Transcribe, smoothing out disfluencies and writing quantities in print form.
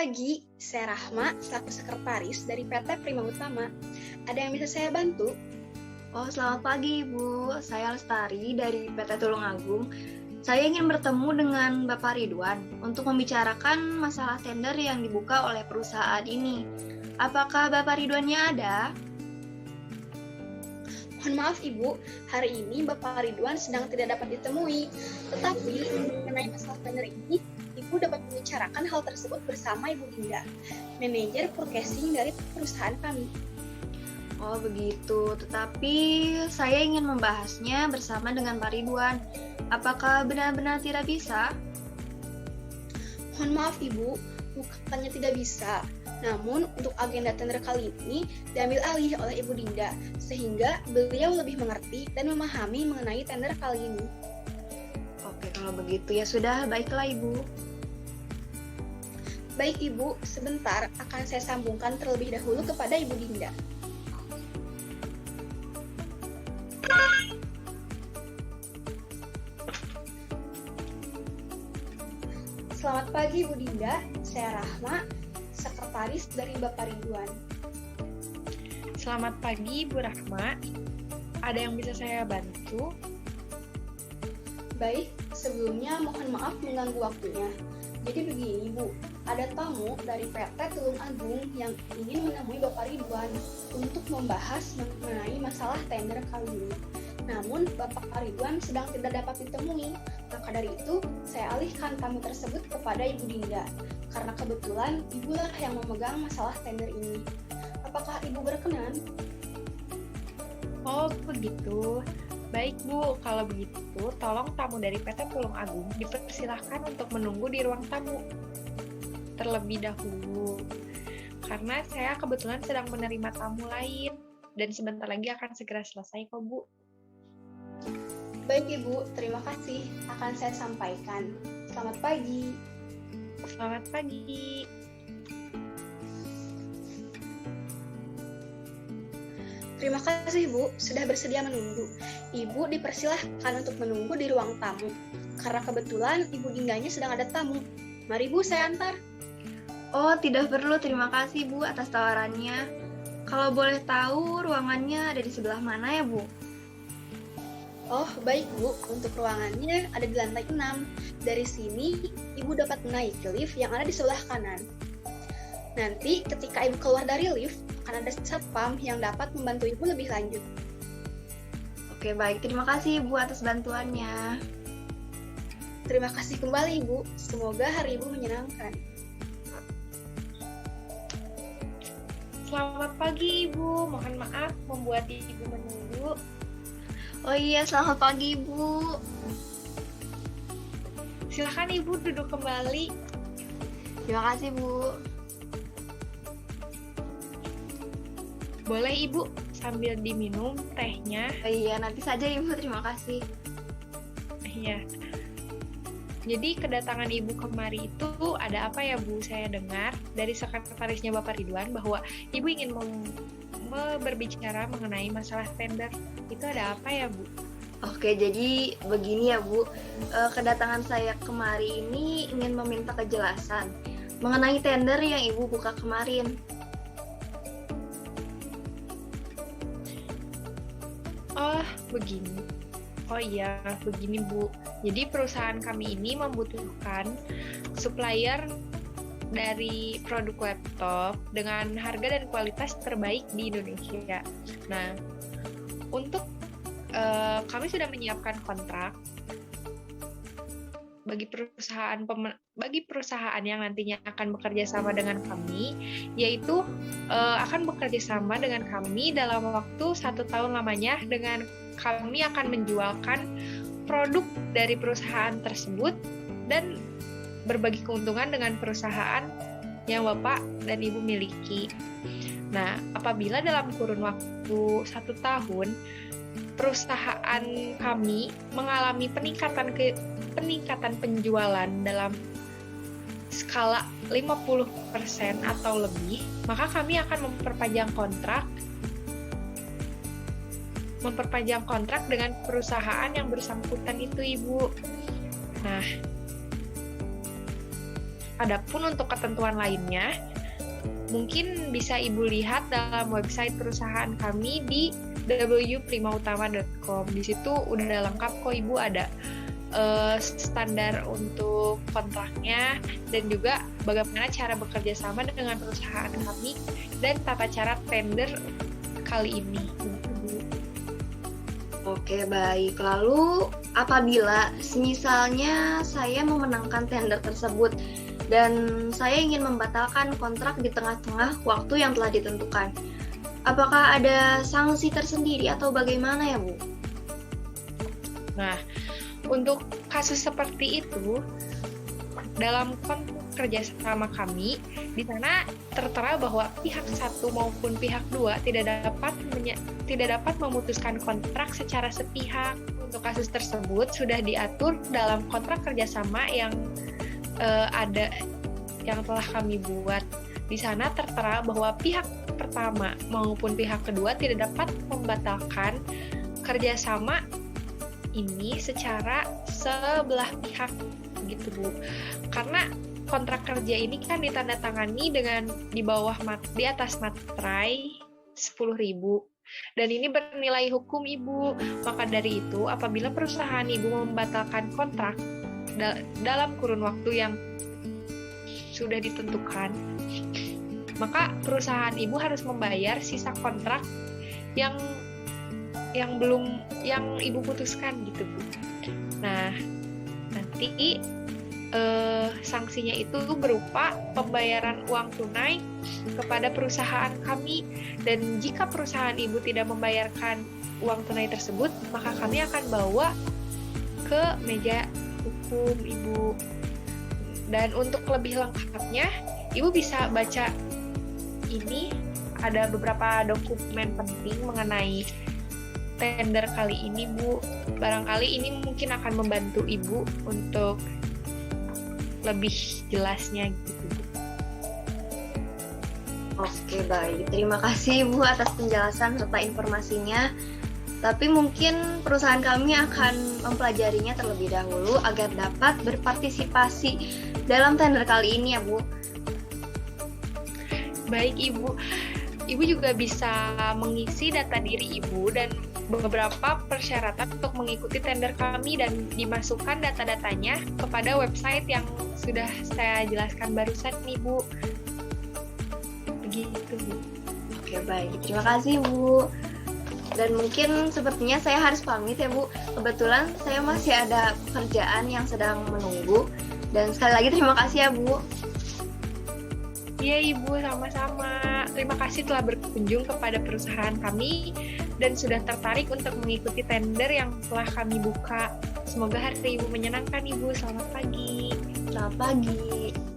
pagi, saya Rahma, selaku sekretaris dari PT Prima Utama. Ada yang bisa saya bantu? Oh, selamat pagi Ibu. Saya Lestari dari PT Tulungagung. Saya ingin bertemu dengan Bapak Ridwan untuk membicarakan masalah tender yang dibuka oleh perusahaan ini. Apakah Bapak Ridwannya ada? Mohon maaf Ibu, hari ini Bapak Ridwan sedang tidak dapat ditemui. Tetapi mengenai masalah tender ini, Ibu dapat membicarakan hal tersebut bersama Ibu Dinda, manajer purchasing dari perusahaan kami. Oh begitu, tetapi saya ingin membahasnya bersama dengan Pak Ridwan. Apakah benar-benar tidak bisa? Mohon maaf Ibu, bukannya tidak bisa. Namun untuk agenda tender kali ini diambil alih oleh Ibu Dinda, sehingga beliau lebih mengerti dan memahami mengenai tender kali ini. Oke, kalau begitu ya sudah, baiklah Ibu. Baik Ibu, sebentar akan saya sambungkan terlebih dahulu kepada Ibu Dinda. Selamat pagi Bu Dinda, saya Rahma, sekretaris dari Bapak Ridwan. Selamat pagi Bu Rahma, ada yang bisa saya bantu? Baik, sebelumnya mohon maaf mengganggu waktunya. Jadi begini Bu, ada tamu dari PT Tulungagung yang ingin menemui Bapak Ridwan untuk membahas mengenai masalah tender kali ini. Namun Bapak Ridwan sedang tidak dapat ditemui. Maka dari itu, saya alihkan tamu tersebut kepada Ibu Dinda, karena kebetulan Ibulah yang memegang masalah tender ini. Apakah Ibu berkenan? Oh begitu. Baik Bu, kalau begitu tolong tamu dari PT Tulungagung dipersilahkan untuk menunggu di ruang tamu terlebih dahulu. Karena saya kebetulan sedang menerima tamu lain dan sebentar lagi akan segera selesai kok Bu. Baik Ibu, terima kasih. Akan saya sampaikan. Selamat pagi. Selamat pagi. Terima kasih Bu, sudah bersedia menunggu. Ibu dipersilahkan untuk menunggu di ruang tamu. Karena kebetulan Ibu Dindanya sedang ada tamu. Mari Bu, saya antar. Oh, tidak perlu. Terima kasih Bu atas tawarannya. Kalau boleh tahu, ruangannya ada di sebelah mana ya Bu? Oh, baik Bu. Untuk ruangannya ada di lantai 6. Dari sini, Ibu dapat menaiki lift yang ada di sebelah kanan. Nanti, ketika Ibu keluar dari lift, akan ada satpam yang dapat membantu Ibu lebih lanjut. Oke, baik. Terima kasih Ibu atas bantuannya. Terima kasih kembali Ibu. Semoga hari Ibu menyenangkan. Selamat pagi Ibu, mohon maaf membuat Ibu menunggu. Oh iya, selamat pagi Ibu. Silakan Ibu duduk kembali. Terima kasih Bu. Boleh Ibu sambil diminum tehnya. Oh iya, nanti saja Ibu. Terima kasih. Iya. Jadi kedatangan Ibu kemari itu ada apa ya Bu? Saya dengar dari sekretarisnya Bapak Ridwan bahwa Ibu ingin berbicara mengenai masalah tender. Itu ada apa ya Bu? Oke, jadi begini ya Bu. Kedatangan saya kemari ini ingin meminta kejelasan mengenai tender yang Ibu buka kemarin. Oh, begini. Oh iya, begini Bu. Jadi perusahaan kami ini membutuhkan supplier dari produk laptop dengan harga dan kualitas terbaik di Indonesia. Nah, untuk kami sudah menyiapkan kontrak bagi perusahaan yang nantinya akan bekerja sama dengan kami, yaitu akan bekerja sama dengan kami dalam waktu 1 tahun lamanya, dengan kami akan menjualkan produk dari perusahaan tersebut dan berbagi keuntungan dengan perusahaan yang Bapak dan Ibu miliki. Nah, apabila dalam kurun waktu 1 tahun perusahaan kami mengalami peningkatan penjualan dalam skala 50% atau lebih, maka kami akan memperpanjang kontrak dengan perusahaan yang bersangkutan itu, Ibu. Nah, Adapun untuk ketentuan lainnya, mungkin bisa Ibu lihat dalam website perusahaan kami di www.primautama.com. Di situ udah lengkap kok Ibu, ada standar untuk kontraknya dan juga bagaimana cara bekerja sama dengan perusahaan kami dan tata cara tender kali ini. Oke, baik. Lalu apabila misalnya saya memenangkan tender tersebut dan saya ingin membatalkan kontrak di tengah-tengah waktu yang telah ditentukan, apakah ada sanksi tersendiri atau bagaimana ya, Bu? Nah, untuk kasus seperti itu, dalam kontrak kerjasama kami, di sana tertera bahwa pihak satu maupun pihak dua tidak dapat memutuskan kontrak secara sepihak. Untuk kasus tersebut sudah diatur dalam kontrak kerjasama yang ada yang telah kami buat. Di sana tertera bahwa pihak pertama maupun pihak kedua tidak dapat membatalkan kerjasama ini secara sebelah pihak, gitu Bu. Karena kontrak kerja ini kan ditandatangani dengan di atas materai 10.000 dan ini bernilai hukum Ibu. Maka dari itu, apabila perusahaan Ibu membatalkan kontrak dalam kurun waktu yang sudah ditentukan, maka perusahaan Ibu harus membayar sisa kontrak yang Ibu putuskan, gitu Bu. Nah, nanti sanksinya itu berupa pembayaran uang tunai kepada perusahaan kami, dan jika perusahaan Ibu tidak membayarkan uang tunai tersebut, maka kami akan bawa ke meja hukum Ibu. Dan untuk lebih lengkapnya, Ibu bisa baca ini, ada beberapa dokumen penting mengenai tender kali ini Bu. Barangkali ini mungkin akan membantu Ibu untuk lebih jelasnya gitu. Oke, baik. Terima kasih Bu atas penjelasan serta informasinya. Tapi mungkin perusahaan kami akan mempelajarinya terlebih dahulu agar dapat berpartisipasi dalam tender kali ini ya Bu. Baik Ibu. Ibu juga bisa mengisi data diri Ibu dan beberapa persyaratan untuk mengikuti tender kami dan dimasukkan data-datanya kepada website yang sudah saya jelaskan barusan nih Bu. Begitu Bu. Oke, baik. Terima kasih Bu. Dan mungkin sepertinya saya harus pamit ya Bu. Kebetulan saya masih ada pekerjaan yang sedang menunggu. Dan sekali lagi terima kasih ya Bu. Iya Ibu, sama-sama. Terima kasih telah berkunjung kepada perusahaan kami dan sudah tertarik untuk mengikuti tender yang telah kami buka. Semoga hari Ibu menyenangkan Ibu. Selamat pagi. Selamat pagi.